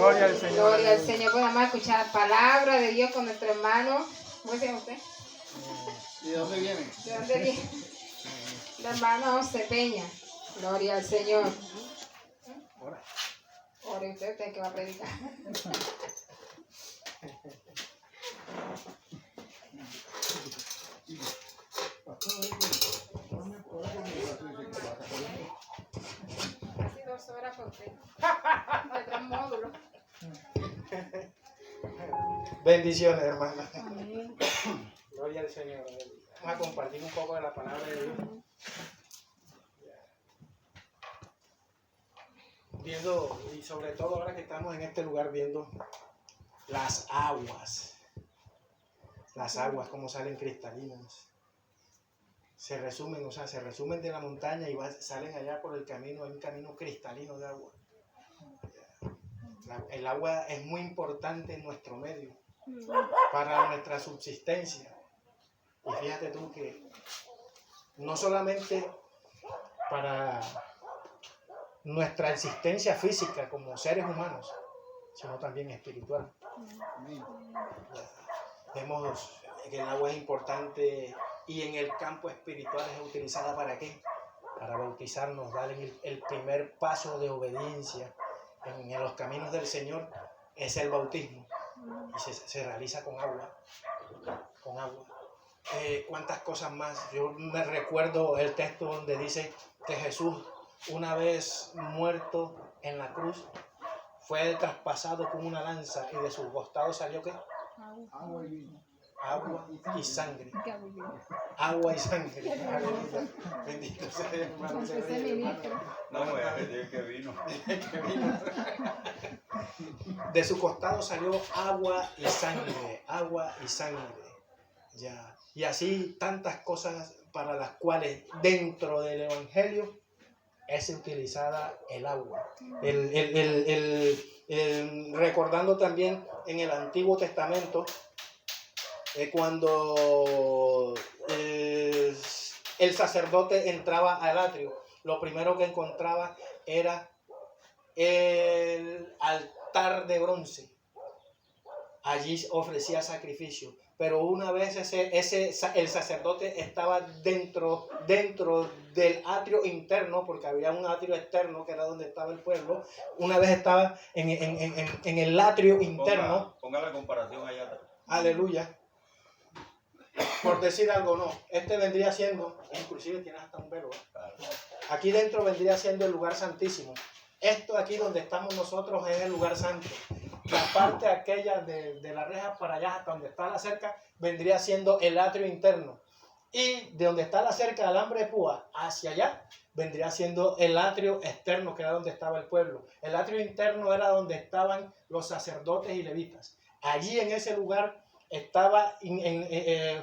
Gloria al Señor. Gloria al Señor. Pues vamos a escuchar la palabra de Dios con nuestro hermano. ¿Cómo se llama usted? ¿Y de dónde viene? ¿De dónde viene? El hermano José Peña. Gloria al Señor. Ore usted que va a predicar. Casi 2 horas con usted. De 3 módulos. Bendiciones, hermana. Amén. Gloria al Señor. Vamos a compartir un poco de la palabra de Dios. Viendo, y sobre todo ahora que estamos en este lugar viendo las aguas como salen cristalinas, se resumen de la montaña y salen allá por el camino, hay un camino cristalino de agua. El agua es muy importante en nuestro medio, para nuestra subsistencia. Y fíjate tú que no solamente para nuestra existencia física como seres humanos, sino también espiritual. Vemos que el agua es importante y en el campo espiritual es utilizada ¿para qué? Para bautizarnos, dar el primer paso de obediencia en los caminos del Señor es el bautismo y se realiza con agua. ¿Cuántas cosas más? Yo me recuerdo el texto donde dice que Jesús, una vez muerto en la cruz, fue traspasado con una lanza y de sus costados salió ¿qué? Agua y vino. Agua y sangre. Agua y sangre. Aleluya. Bendito sea el hermano. No, me voy a pedir que vino. De su costado salió agua y sangre. Agua y sangre. Ya. Y así tantas cosas para las cuales dentro del Evangelio es utilizada el agua. Recordando también en el Antiguo Testamento, cuando el sacerdote entraba al atrio, lo primero que encontraba era el altar de bronce. Allí ofrecía sacrificio. Pero una vez el sacerdote estaba dentro del atrio interno, porque había un atrio externo que era donde estaba el pueblo. Una vez estaba en el atrio interno. Ponga la comparación allá atrás. Aleluya. Por decir algo, no. Este vendría siendo, inclusive tiene hasta un velo. Aquí dentro vendría siendo el lugar santísimo. Esto aquí donde estamos nosotros es el lugar santo. La parte aquella de la reja para allá, hasta donde está la cerca, vendría siendo el atrio interno. Y de donde está la cerca de alambre de púa hacia allá, vendría siendo el atrio externo, que era donde estaba el pueblo. El atrio interno era donde estaban los sacerdotes y levitas. Allí en ese lugar estaba,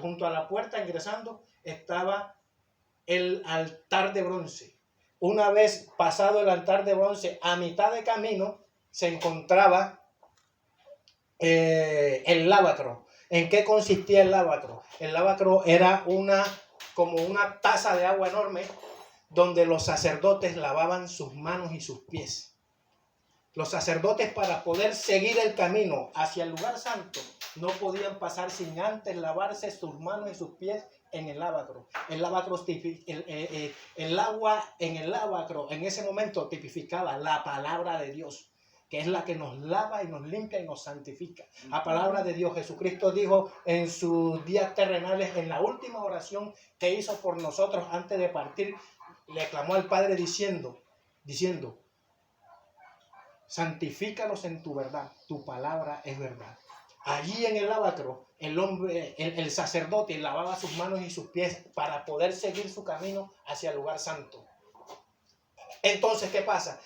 junto a la puerta ingresando, estaba el altar de bronce. Una vez pasado el altar de bronce, a mitad de camino se encontraba el lavacro. ¿En qué consistía el lavacro? El lavacro era como una taza de agua enorme donde los sacerdotes lavaban sus manos y sus pies. Los sacerdotes, para poder seguir el camino hacia el lugar santo, no podían pasar sin antes lavarse sus manos y sus pies en el lavacro. El agua en el lavacro en ese momento tipificaba la palabra de Dios, que es la que nos lava y nos limpia y nos santifica. La palabra de Dios. Jesucristo dijo en sus días terrenales, en la última oración que hizo por nosotros antes de partir, le clamó al Padre diciendo, santifícalos en tu verdad, tu palabra es verdad. Allí en el lavacro, el sacerdote lavaba sus manos y sus pies para poder seguir su camino hacia el lugar santo. Entonces, ¿qué pasa?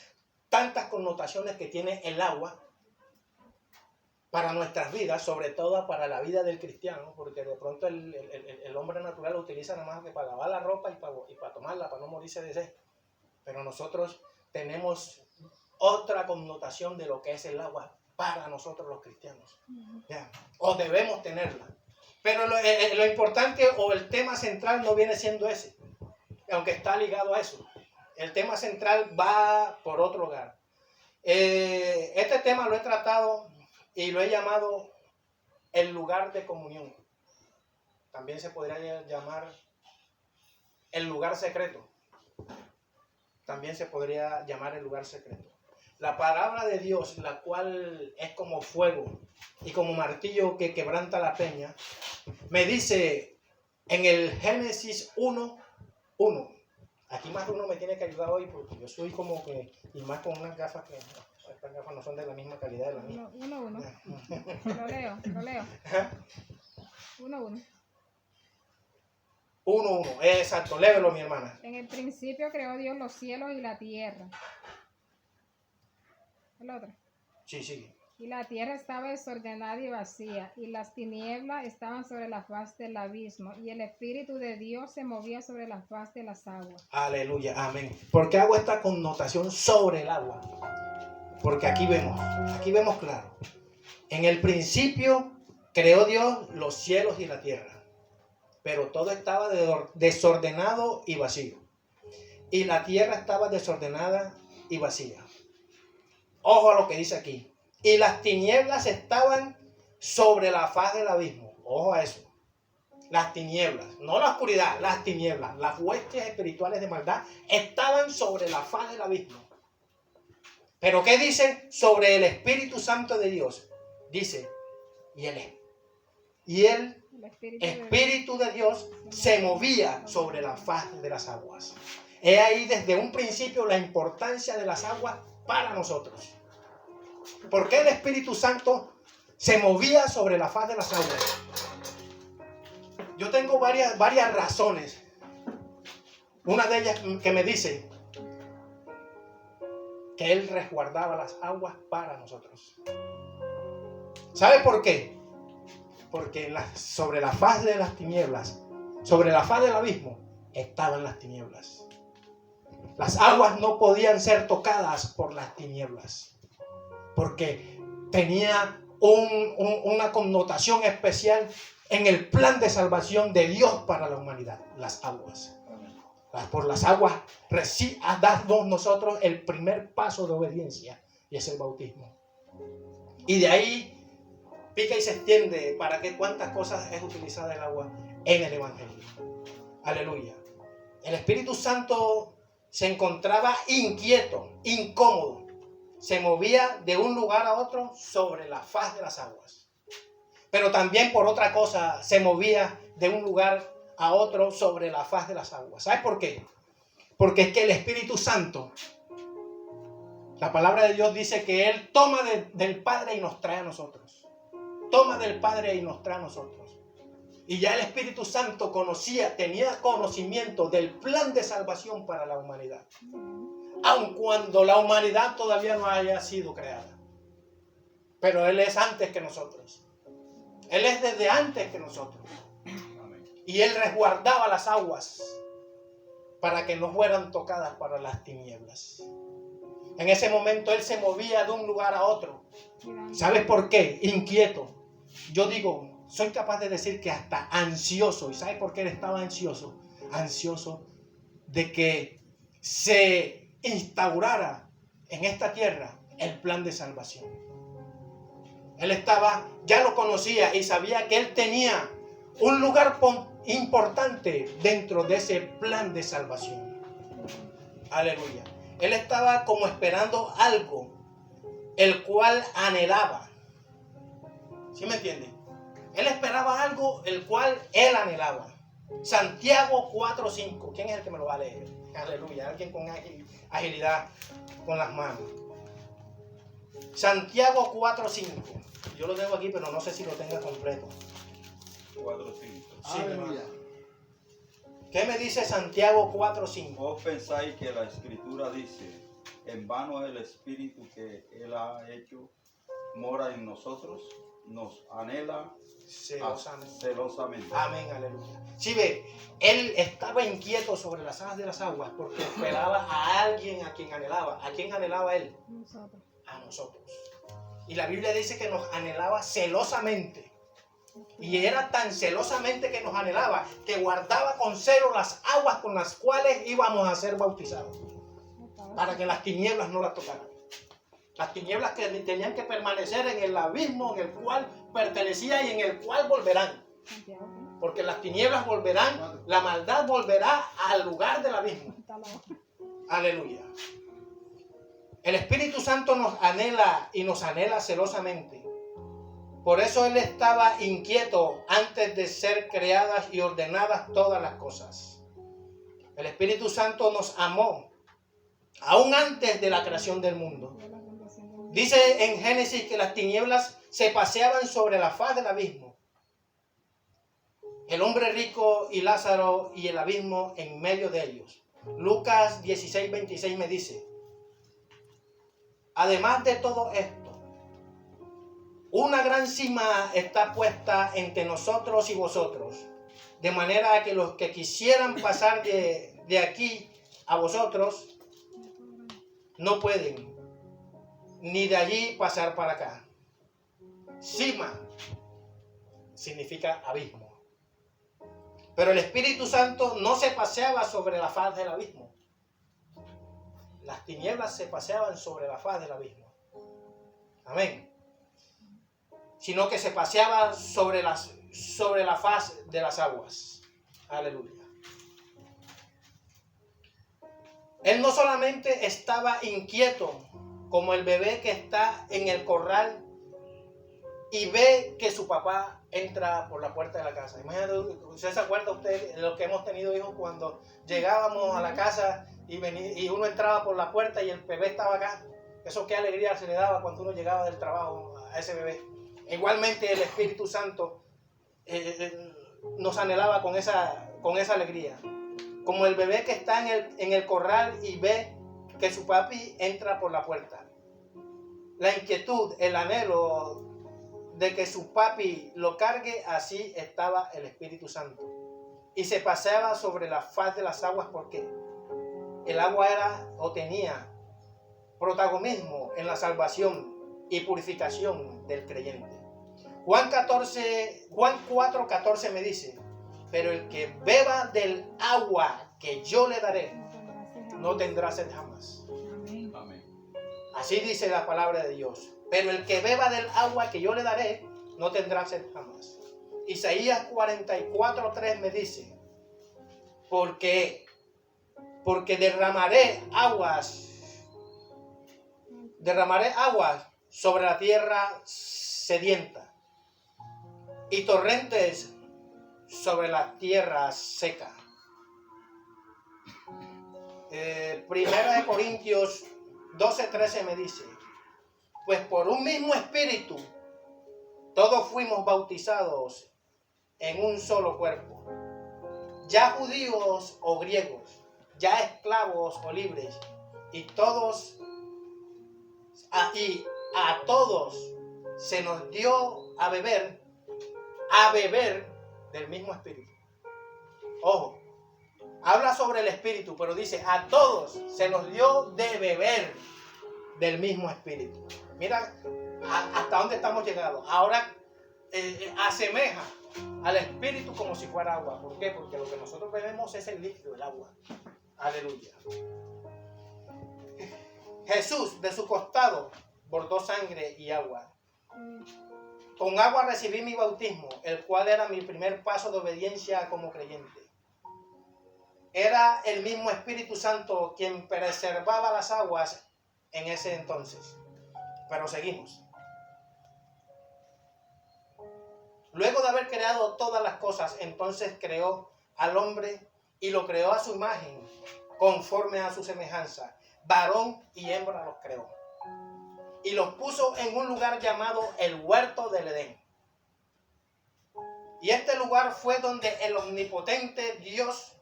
Tantas connotaciones que tiene el agua para nuestras vidas, sobre todo para la vida del cristiano, porque de pronto el hombre natural lo utiliza nada más que para lavar la ropa y para tomarla, para no morirse de sed. Pero nosotros tenemos otra connotación de lo que es el agua para nosotros los cristianos. ¿Ya? O debemos tenerla. Pero lo importante o el tema central no viene siendo ese, aunque está ligado a eso. El tema central va por otro lugar. Este tema lo he tratado y lo he llamado el lugar de comunión. También se podría llamar el lugar secreto. También se podría llamar el lugar secreto. La palabra de Dios, la cual es como fuego y como martillo que quebranta la peña, me dice en el Génesis 1:1. Aquí más de uno me tiene que ayudar hoy porque yo soy como que, y más con unas gafas que estas gafas no son de la misma calidad de la mía. 1:1. Lo leo. 1:1. 1:1, exacto, lévelo mi hermana. En el principio creó Dios los cielos y la tierra. El otro. Sí, sigue. Y la tierra estaba desordenada y vacía, y las tinieblas estaban sobre la faz del abismo, y el Espíritu de Dios se movía sobre la faz de las aguas. Aleluya, amén. ¿Por qué hago esta connotación sobre el agua? Porque aquí vemos claro. En el principio creó Dios los cielos y la tierra, pero todo estaba desordenado y vacío. Y la tierra estaba desordenada y vacía. Ojo a lo que dice aquí. Y las tinieblas estaban sobre la faz del abismo. Ojo a eso. Las tinieblas, no la oscuridad, las tinieblas, las huestes espirituales de maldad estaban sobre la faz del abismo. Pero ¿qué dice sobre el Espíritu Santo de Dios? Dice, y el Espíritu de Dios se movía sobre la faz de las aguas. He ahí desde un principio la importancia de las aguas para nosotros. ¿Por qué el Espíritu Santo se movía sobre la faz de las aguas? Yo tengo varias razones. Una de ellas que me dice que Él resguardaba las aguas para nosotros. ¿Sabe por qué? Porque sobre la faz de las tinieblas, sobre la faz del abismo, estaban las tinieblas. Las aguas no podían ser tocadas por las tinieblas, porque tenía una connotación especial en el plan de salvación de Dios para la humanidad, las aguas. Por las aguas damos nosotros el primer paso de obediencia, y es el bautismo. Y de ahí pica y se extiende para que cuántas cosas es utilizada el agua en el Evangelio. Aleluya. El Espíritu Santo se encontraba inquieto, incómodo. Se movía de un lugar a otro sobre la faz de las aguas. Pero también por otra cosa se movía de un lugar a otro sobre la faz de las aguas. ¿Sabes por qué? Porque es que el Espíritu Santo, la palabra de Dios dice que Él toma del Padre y nos trae a nosotros. Toma del Padre y nos trae a nosotros. Y ya el Espíritu Santo tenía conocimiento del plan de salvación para la humanidad. Aun cuando la humanidad todavía no haya sido creada. Pero Él es antes que nosotros. Él es desde antes que nosotros. Y Él resguardaba las aguas para que no fueran tocadas para las tinieblas. En ese momento Él se movía de un lugar a otro. ¿Sabes por qué? Inquieto. Yo digo, soy capaz de decir que hasta ansioso. ¿Y sabes por qué Él estaba ansioso? Ansioso de que se instaurara en esta tierra el plan de salvación. Él ya lo conocía y sabía que Él tenía un lugar importante dentro de ese plan de salvación. Aleluya. Él estaba como esperando algo, el cual anhelaba. ¿Sí me entiende? Él esperaba algo, el cual Él anhelaba. Santiago 4:5. ¿Quién es el que me lo va a leer? Aleluya. Alguien con agilidad con las manos. Santiago 4:5. Yo lo tengo aquí, pero no sé si lo tenga completo. 4:5. Sí, Aleluya. ¿Qué me dice Santiago 4:5? ¿Vos pensáis que la Escritura dice, en vano el Espíritu que Él ha hecho mora en nosotros, nos anhela celosamente? Amén, aleluya. Si ve, Él estaba inquieto sobre las alas de las aguas porque esperaba a alguien a quien anhelaba. ¿A quién anhelaba Él? Nosotros. A nosotros. Y la Biblia dice que nos anhelaba celosamente. Y era tan celosamente que nos anhelaba que guardaba con celo las aguas con las cuales íbamos a ser bautizados, para que las tinieblas no las tocaran. Las tinieblas que tenían que permanecer en el abismo en el cual pertenecía y en el cual volverán. Santiago, ¿qué? Porque las tinieblas volverán, la maldad volverá al lugar del abismo. Está la hoja. Aleluya. El Espíritu Santo nos anhela y nos anhela celosamente. Por eso Él estaba inquieto antes de ser creadas y ordenadas todas las cosas. El Espíritu Santo nos amó aún antes de la creación del mundo. Dice en Génesis que las tinieblas se paseaban sobre la faz del abismo. El hombre rico y Lázaro y el abismo en medio de ellos. Lucas 16:26 me dice: además de todo esto, una gran cima está puesta entre nosotros y vosotros, de manera que los que quisieran pasar de aquí a vosotros no pueden, ni de allí pasar para acá. Cima significa abismo. Pero el Espíritu Santo no se paseaba sobre la faz del abismo. Las tinieblas se paseaban sobre la faz del abismo. Amén. Sino que se paseaba sobre la faz de las aguas. Aleluya. Él no solamente estaba inquieto como el bebé que está en el corral y ve que su papá entra por la puerta de la casa. Imagínate, ¿usted se acuerda usted de lo que hemos tenido hijos cuando llegábamos a la casa y uno entraba por la puerta y el bebé estaba acá? Eso qué alegría se le daba cuando uno llegaba del trabajo a ese bebé. Igualmente el Espíritu Santo nos anhelaba con esa alegría. Como el bebé que está en el corral y ve que su papi entra por la puerta. La inquietud, el anhelo de que su papi lo cargue, así estaba el Espíritu Santo. Y se paseaba sobre la faz de las aguas porque el agua era o tenía protagonismo en la salvación y purificación del creyente. Juan 4:14 me dice: pero el que beba del agua que yo le daré no tendrá sed jamás. Amén. Así dice la palabra de Dios. Pero el que beba del agua que yo le daré no tendrá sed jamás. Isaías 44:3 me dice: porque derramaré aguas sobre la tierra sedienta y torrentes sobre la tierra seca. Primera de Corintios 12:13 me dice: pues por un mismo espíritu todos fuimos bautizados en un solo cuerpo, ya judíos o griegos, ya esclavos o libres, y a todos se nos dio a beber del mismo espíritu. Ojo, habla sobre el espíritu, pero dice: a todos se nos dio de beber del mismo espíritu. Mira hasta dónde estamos llegando. Ahora asemeja al espíritu como si fuera agua. ¿Por qué? Porque lo que nosotros bebemos es el líquido, el agua. Aleluya. Jesús de su costado bordó sangre y agua. Con agua recibí mi bautismo, el cual era mi primer paso de obediencia como creyente. Era el mismo Espíritu Santo quien preservaba las aguas en ese entonces. Pero seguimos. Luego de haber creado todas las cosas, entonces creó al hombre y lo creó a su imagen, conforme a su semejanza. Varón y hembra los creó. Y los puso en un lugar llamado el huerto del Edén. Y este lugar fue donde el omnipotente Dios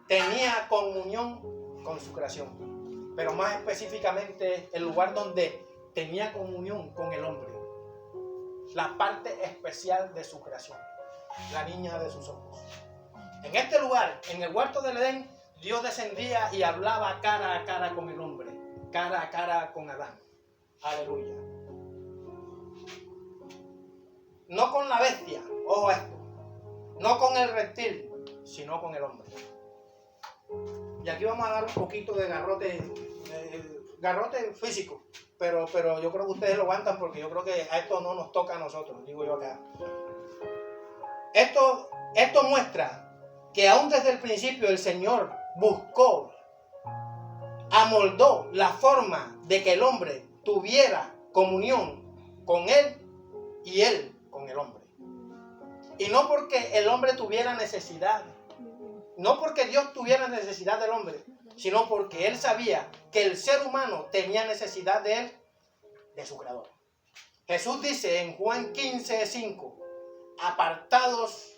tenía comunión con su creación. Pero más específicamente, el lugar donde tenía comunión con el hombre. La parte especial de su creación. La niña de sus ojos. En este lugar, en el huerto del Edén, Dios descendía y hablaba cara a cara con el hombre. Cara a cara con Adán. Aleluya. No con la bestia, ojo a esto. No con el reptil, sino con el hombre. Y aquí vamos a dar un poquito de garrote físico. pero yo creo que ustedes lo aguantan porque yo creo que a esto no nos toca a nosotros, digo yo acá. Esto muestra que aún desde el principio el Señor buscó, amoldó la forma de que el hombre tuviera comunión con Él y Él con el hombre. Y no porque el hombre tuviera necesidad, no porque Dios tuviera necesidad del hombre, sino porque Él sabía que el ser humano tenía necesidad de Él, de su Creador. Jesús dice en Juan 15:5, apartados,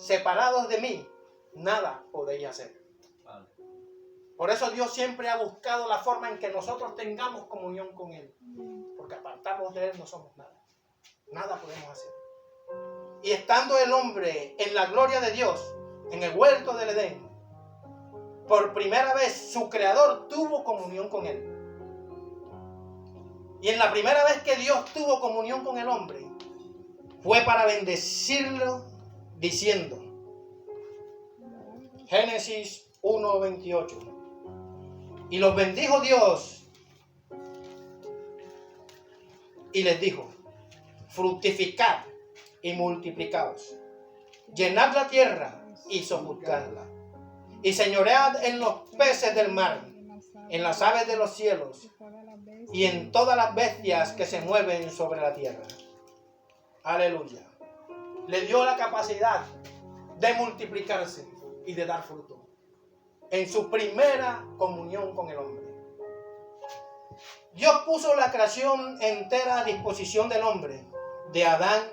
separados de mí, nada podéis hacer. Por eso Dios siempre ha buscado la forma en que nosotros tengamos comunión con Él. Porque apartados de Él no somos nada. Nada podemos hacer. Y estando el hombre en la gloria de Dios, en el huerto del Edén, por primera vez su Creador tuvo comunión con Él. Y en la primera vez que Dios tuvo comunión con el hombre, fue para bendecirlo diciendo, Génesis 1:28, y los bendijo Dios y les dijo, fructificad y multiplicaos, llenad la tierra y sojuzgadla, y señoread en los peces del mar, en las aves de los cielos y en todas las bestias que se mueven sobre la tierra. Aleluya. Le dio la capacidad de multiplicarse y de dar fruto en su primera comunión con el hombre. Dios puso la creación entera a disposición del hombre, de Adán,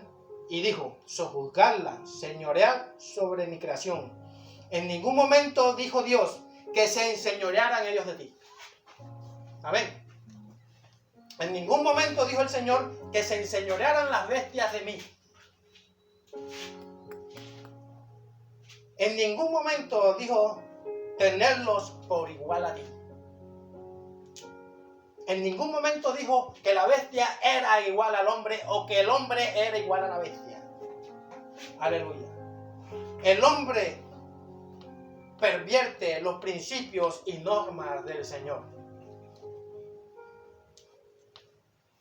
y dijo, sojuzgadla, señoread sobre mi creación. En ningún momento dijo Dios que se enseñorearan ellos de ti. Amén. En ningún momento dijo el Señor que se enseñorearan las bestias de mí. En ningún momento dijo tenerlos por igual a ti. En ningún momento dijo que la bestia era igual al hombre o que el hombre era igual a la bestia. Aleluya. El hombre pervierte los principios y normas del Señor.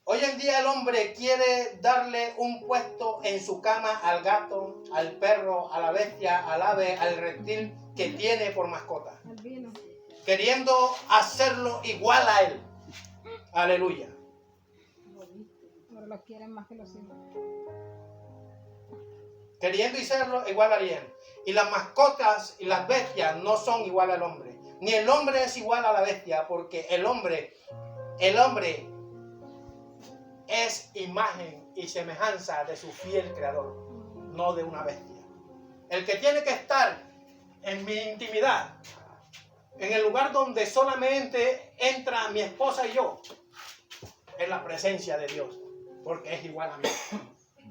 Hoy en día el hombre quiere darle un puesto en su cama al gato, al perro, a la bestia, al ave, al reptil que tiene por mascota. Queriendo hacerlo igual a él. Aleluya. Pero lo quieren más que los hijos. Queriendo hacerlo igual a él. Y las mascotas y las bestias no son igual al hombre. Ni el hombre es igual a la bestia, porque el hombre es imagen y semejanza de su fiel creador, no de una bestia. El que tiene que estar en mi intimidad, en el lugar donde solamente entra mi esposa y yo, es la presencia de Dios, porque es igual a mí,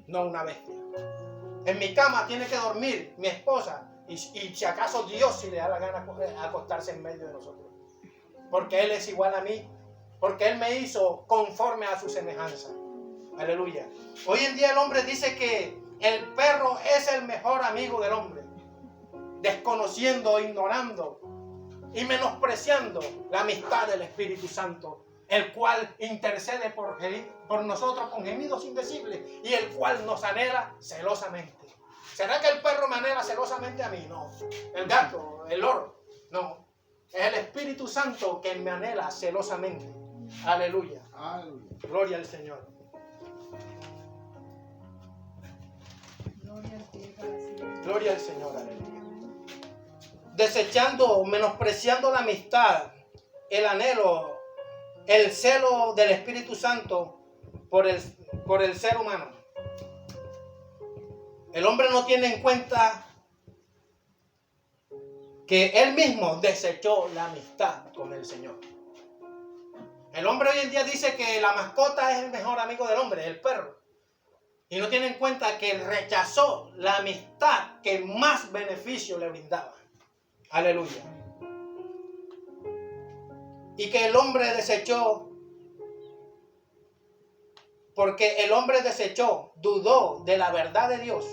no una bestia. En mi cama tiene que dormir mi esposa y si acaso Dios si le da la gana acostarse en medio de nosotros, porque Él es igual a mí, porque Él me hizo conforme a su semejanza. Aleluya. Hoy en día el hombre dice que el perro es el mejor amigo del hombre, desconociendo, ignorando y menospreciando la amistad del Espíritu Santo, el cual intercede por nosotros con gemidos indecibles y el cual nos anhela celosamente. ¿Será que el perro me anhela celosamente a mí? No. El gato, el loro, no. Es el Espíritu Santo que me anhela celosamente. Aleluya. Aleluya. Gloria al Señor. Gloria al Señor, aleluya. Desechando, menospreciando la amistad, el anhelo, el celo del Espíritu Santo por el ser humano. El hombre no tiene en cuenta que él mismo desechó la amistad con el Señor. El hombre hoy en día dice que la mascota es el mejor amigo del hombre, el perro. Y no tiene en cuenta que rechazó la amistad que más beneficio le brindaba. Aleluya. Y que el hombre desechó, porque el hombre desechó, dudó de la verdad de Dios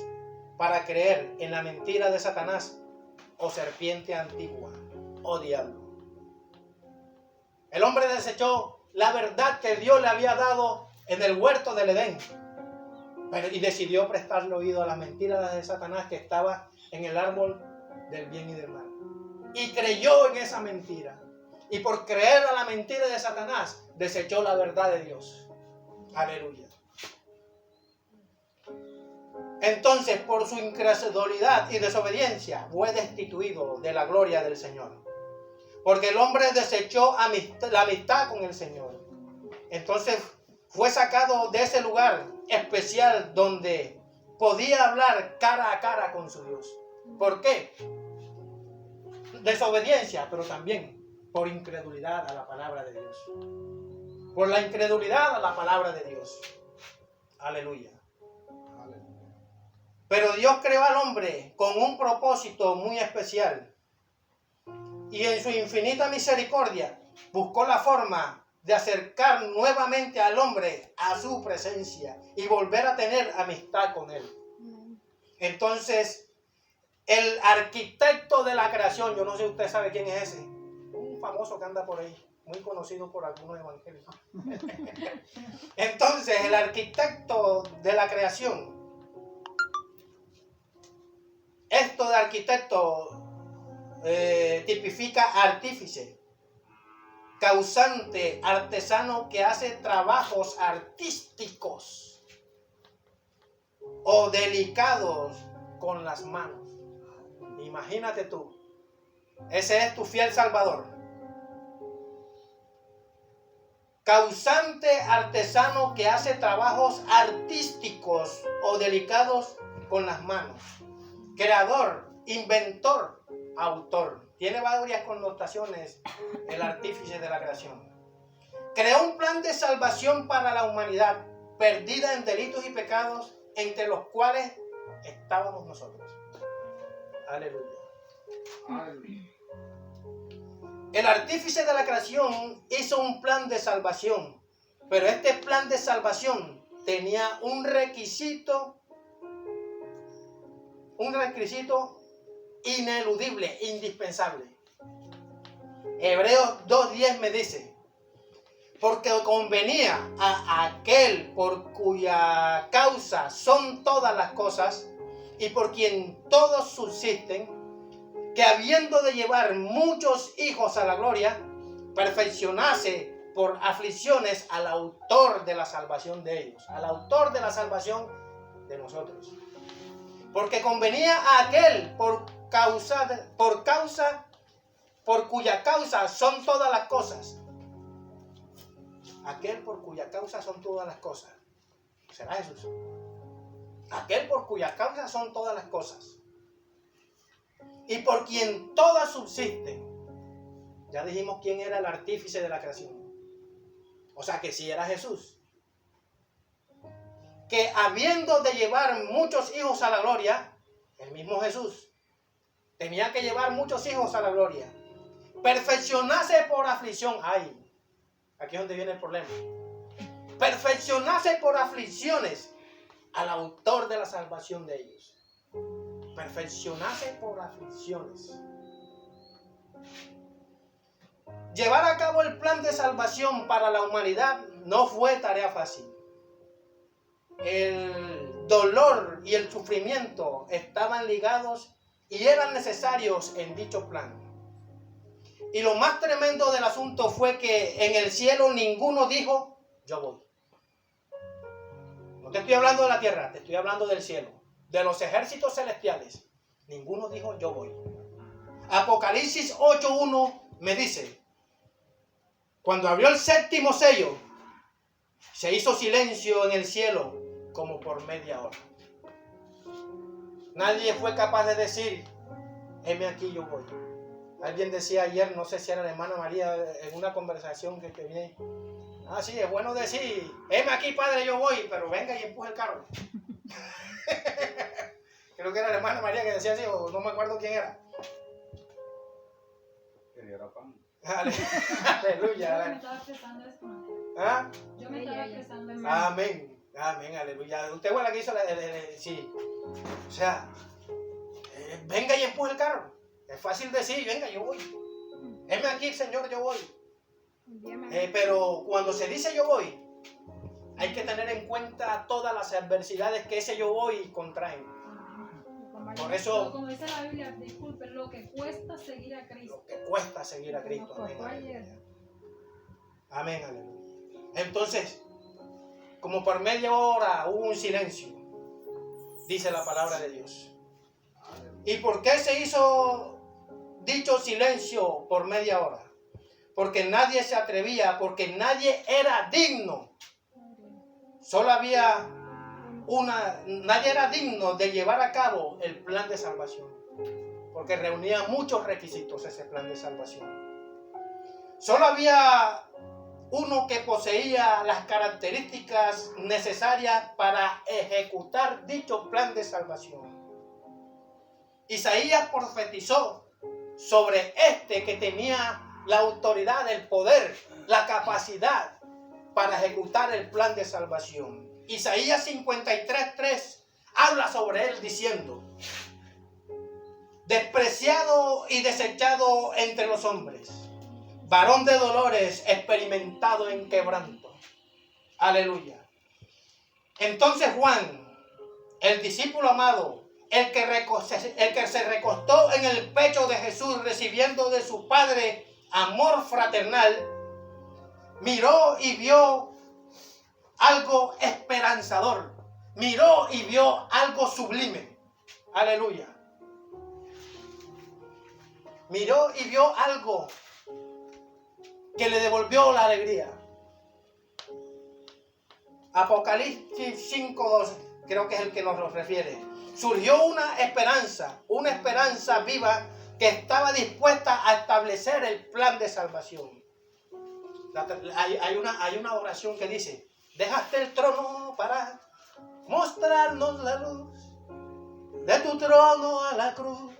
para creer en la mentira de Satanás o serpiente antigua o diablo. El hombre desechó la verdad que Dios le había dado en el huerto del Edén. Y decidió prestarle oído a las mentiras de Satanás que estaba en el árbol del bien y del mal. Y creyó en esa mentira. Y por creer a la mentira de Satanás, desechó la verdad de Dios. Aleluya. Entonces, por su incredulidad y desobediencia, fue destituido de la gloria del Señor. Porque el hombre desechó la amistad con el Señor. Entonces, fue sacado de ese lugar especial donde podía hablar cara a cara con su Dios. ¿Por qué? Desobediencia, pero también por incredulidad a la palabra de Dios. Por la incredulidad a la palabra de Dios. Aleluya. Pero Dios creó al hombre con un propósito muy especial. Y en su infinita misericordia buscó la forma de acercar nuevamente al hombre a su presencia y volver a tener amistad con él. Entonces, el arquitecto de la creación, yo no sé si usted sabe quién es ese, un famoso que anda por ahí, muy conocido por algunos evangélicos. Entonces, el arquitecto de la creación, esto de arquitecto tipifica artífice, causante, artesano que hace trabajos artísticos o delicados con las manos. Imagínate tú, ese es tu fiel Salvador. Causante, artesano que hace trabajos artísticos o delicados con las manos. Creador, inventor, autor. Tiene varias connotaciones el artífice de la creación. Creó un plan de salvación para la humanidad, perdida en delitos y pecados, entre los cuales estábamos nosotros. Aleluya. Aleluya. El artífice de la creación hizo un plan de salvación, pero este plan de salvación tenía un requisito ineludible, indispensable. Hebreos 2:10 me dice: porque convenía a aquel por cuya causa son todas las cosas y por quien todos subsisten, que habiendo de llevar muchos hijos a la gloria, perfeccionase por aflicciones al autor de la salvación de ellos, al autor de la salvación de nosotros. Porque convenía a aquel por cuya causa son todas las cosas. Aquel por cuya causa son todas las cosas. ¿Será Jesús? Aquel por cuya causa son todas las cosas. Y por quien todas subsisten. Ya dijimos quién era el artífice de la creación. O sea que sí era Jesús. Que habiendo de llevar muchos hijos a la gloria, el mismo Jesús tenía que llevar muchos hijos a la gloria. Perfeccionarse por aflicción. Ay, aquí es donde viene el problema. Perfeccionarse por aflicciones al autor de la salvación de ellos. Perfeccionarse por aflicciones. Llevar a cabo el plan de salvación para la humanidad no fue tarea fácil. El dolor y el sufrimiento estaban ligados y eran necesarios en dicho plan. Y lo más tremendo del asunto fue que en el cielo ninguno dijo: yo voy. No te estoy hablando de la tierra, te estoy hablando del cielo, de los ejércitos celestiales. Ninguno dijo: yo voy. Apocalipsis 8:1 me dice: cuando abrió el séptimo sello, se hizo silencio en el cielo como por media hora. Nadie fue capaz de decir: heme aquí, yo voy. Alguien decía ayer, no sé si era la hermana María, en una conversación que tenía: ah, sí, es bueno decir: heme aquí, padre, yo voy, pero venga y empuje el carro. Creo que era la hermana María que decía así, o no me acuerdo quién era. Que era pan. Aleluya. Yo me estaba expresando de esta manera. ¿Ah? Yo me estaba expresando de esta manera. Amén, amén, aleluya. Usted fue la que hizo sí. O sea, venga y empuje el carro. Es fácil decir: venga, yo voy. Heme aquí, Señor, yo voy. Pero cuando se dice yo voy, hay que tener en cuenta todas las adversidades que ese yo voy contrae. Por eso, como dice la Biblia, disculpe, lo que cuesta seguir a Cristo. lo que cuesta seguir a Cristo. Amén, aleluya. Amén, aleluya. Entonces, como por media hora hubo un silencio, dice la palabra de Dios. ¿Y por qué se hizo dicho silencio por media hora? Porque nadie se atrevía, porque nadie era digno. Solo había nadie era digno de llevar a cabo el plan de salvación, porque reunía muchos requisitos ese plan de salvación. Solo había uno que poseía las características necesarias para ejecutar dicho plan de salvación. Isaías profetizó sobre este que tenía la autoridad, el poder, la capacidad para ejecutar el plan de salvación. Isaías 53:3 habla sobre él diciendo: despreciado y desechado entre los hombres, varón de dolores, experimentado en quebranto. Aleluya. Entonces Juan, el discípulo amado, el que se recostó en el pecho de Jesús recibiendo de su Padre amor fraternal, miró y vio algo esperanzador, miró y vio algo sublime. Aleluya. Miró y vio algo que le devolvió la alegría. Apocalipsis 5:12, creo que es el que nos refiere. Surgió una esperanza viva que estaba dispuesta a establecer el plan de salvación. Hay una oración que dice: dejaste el trono para mostrarnos la luz, de tu trono a la cruz,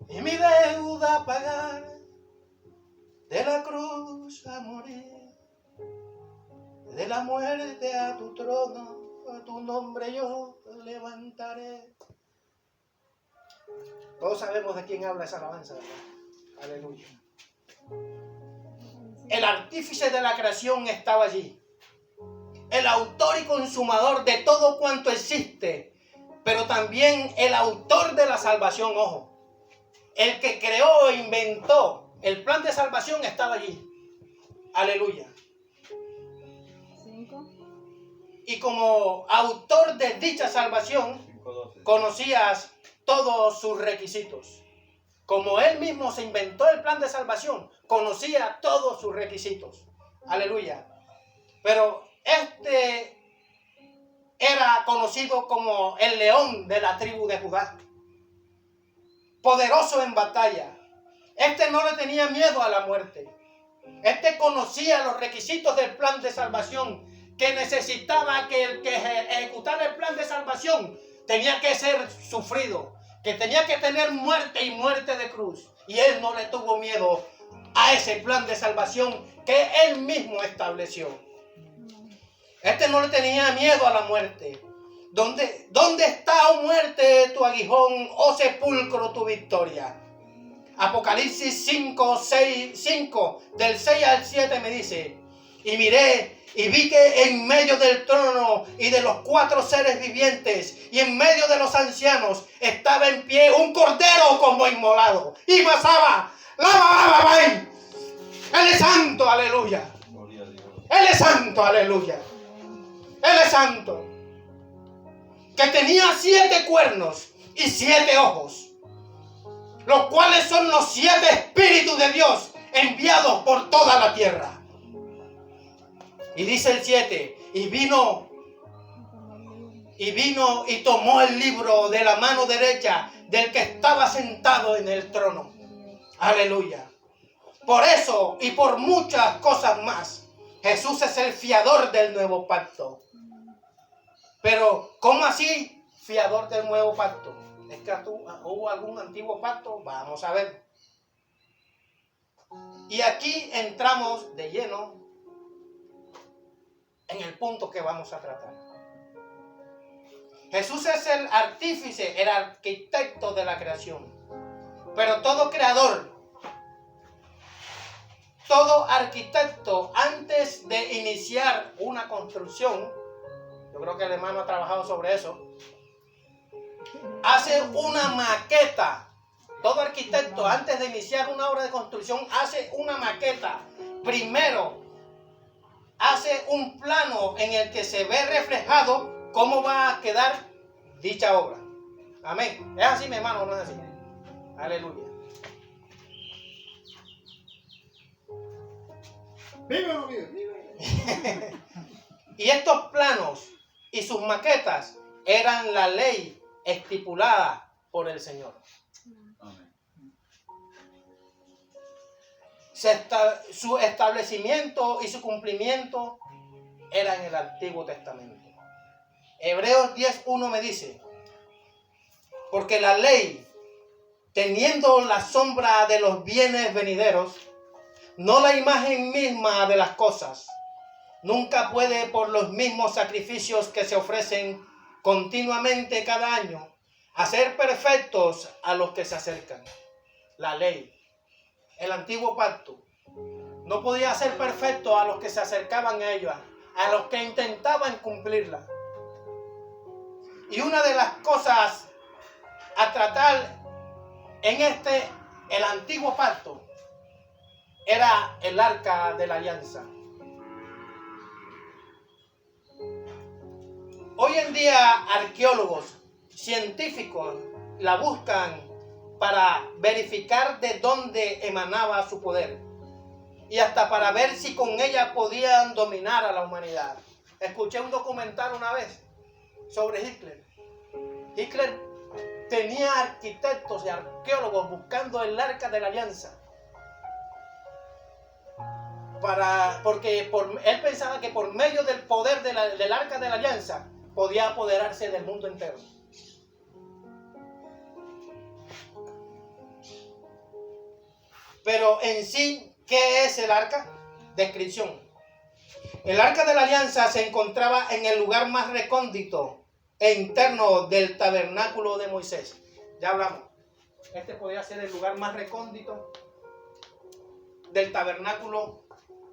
y mi deuda pagar, de la cruz a morir, de la muerte a tu trono, a tu nombre yo levantaré. Todos sabemos de quién habla esa alabanza, ¿verdad? Aleluya. El artífice de la creación estaba allí, el autor y consumador de todo cuanto existe, pero también el autor de la salvación. Ojo, el que creó e inventó el plan de salvación estaba allí. Aleluya. 5. Y como autor de dicha salvación, 5:12. conocías todos sus requisitos. Como él mismo se inventó el plan de salvación, conocía todos sus requisitos. Aleluya. Pero este era conocido como el león de la tribu de Judá, poderoso en batalla. Este no le tenía miedo a la muerte. Este conocía los requisitos del plan de salvación, que necesitaba que el que ejecutara el plan de salvación tenía que ser sufrido, que tenía que tener muerte y muerte de cruz. Y él no le tuvo miedo a ese plan de salvación que él mismo estableció. Este no le tenía miedo a la muerte. ¿Dónde está, oh muerte, tu aguijón, oh sepulcro, tu victoria? Apocalipsis 5, del 6 al 7 me dice: y miré y vi que en medio del trono y de los 4 seres vivientes y en medio de los ancianos estaba en pie un cordero como inmolado y pasaba. Él es santo, aleluya. Gloria a Dios. Él es santo, aleluya. Él es santo. Que tenía 7 cuernos y 7 ojos, los cuales son los 7 espíritus de Dios enviados por toda la tierra. Y dice el 7, y vino y tomó el libro de la mano derecha del que estaba sentado en el trono. Aleluya. Por eso y por muchas cosas más, Jesús es el fiador del nuevo pacto. Pero, ¿cómo así fiador del nuevo pacto? ¿Es que hubo algún antiguo pacto? Vamos a ver. Y aquí entramos de lleno en el punto que vamos a tratar. Jesús es el artífice, el arquitecto de la creación. Pero todo todo arquitecto, antes de iniciar una construcción, yo creo que el hermano ha trabajado sobre eso, hace una maqueta. Todo arquitecto, antes de iniciar una obra de construcción, hace una maqueta. Primero, hace un plano en el que se ve reflejado cómo va a quedar dicha obra. Amén. ¿Es así, mi hermano, o no es así? Aleluya. Vive o no vive, vive. Y estos planos y sus maquetas eran la ley estipulada por el Señor. Amén. Su establecimiento y su cumplimiento era en el Antiguo Testamento. Hebreos 10:1 me dice: porque la ley, teniendo la sombra de los bienes venideros, no la imagen misma de las cosas, nunca puede, por los mismos sacrificios que se ofrecen continuamente cada año, hacer perfectos a los que se acercan. La ley, el antiguo pacto, no podía hacer perfecto a los que se acercaban a ella, a los que intentaban cumplirla. Y una de las cosas a tratar en el antiguo pacto, era el arca de la alianza. Hoy en día arqueólogos, científicos la buscan para verificar de dónde emanaba su poder y hasta para ver si con ella podían dominar a la humanidad. Escuché un documental una vez sobre Hitler. Hitler tenía arquitectos y arqueólogos buscando el arca de la alianza. Porque él pensaba que por medio del poder del arca de la alianza podía apoderarse del mundo entero. Pero en sí, ¿qué es el arca? Descripción. El arca de la alianza se encontraba en el lugar más recóndito e interno del tabernáculo de Moisés. Ya hablamos. Este podía ser el lugar más recóndito del tabernáculo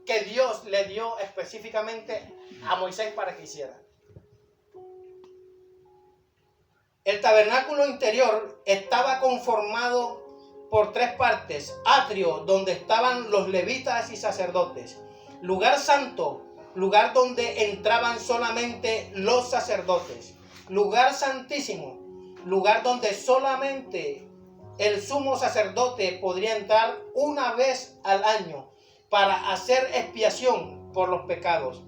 que Dios le dio específicamente a Moisés para que hiciera. El tabernáculo interior estaba conformado por 3 partes: atrio, donde estaban los levitas y sacerdotes; lugar santo, lugar donde entraban solamente los sacerdotes; lugar santísimo, lugar donde solamente el sumo sacerdote podría entrar una vez al año para hacer expiación por los pecados.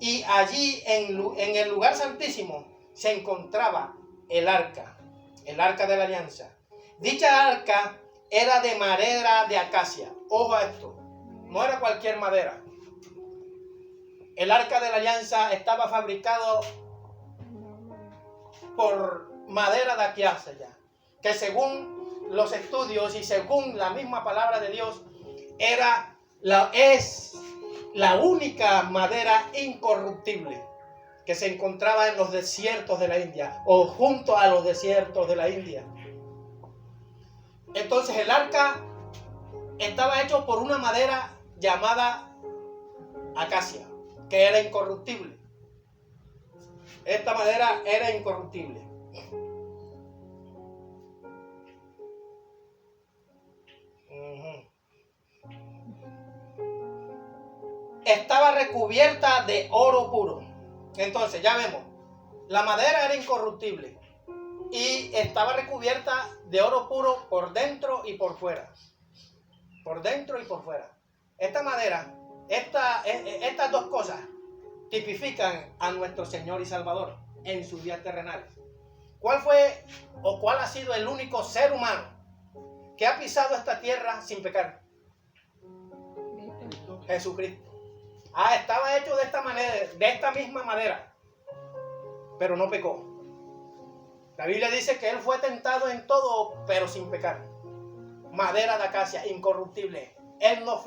Y allí en el lugar santísimo se encontraba el arca de la alianza. Dicha arca era de madera de acacia. Ojo a esto, no era cualquier madera. El arca de la alianza estaba fabricado por madera de acacia, que según los estudios y según la misma palabra de Dios, es la única madera incorruptible que se encontraba en los desiertos de la India o junto a los desiertos de la India. Entonces el arca estaba hecho por una madera llamada acacia, que era incorruptible. Esta madera era incorruptible. Estaba recubierta de oro puro. Entonces ya vemos, la madera era incorruptible y estaba recubierta de oro puro por dentro y por fuera. Por dentro y por fuera. Esta madera, estas dos cosas tipifican a nuestro Señor y Salvador en sus días terrenales. ¿Cuál fue o cuál ha sido el único ser humano que ha pisado esta tierra sin pecar? Jesucristo. Estaba hecho de esta manera, de esta misma madera, pero no pecó. La Biblia dice que él fue tentado en todo, pero sin pecar. Madera de acacia, incorruptible. Él no fue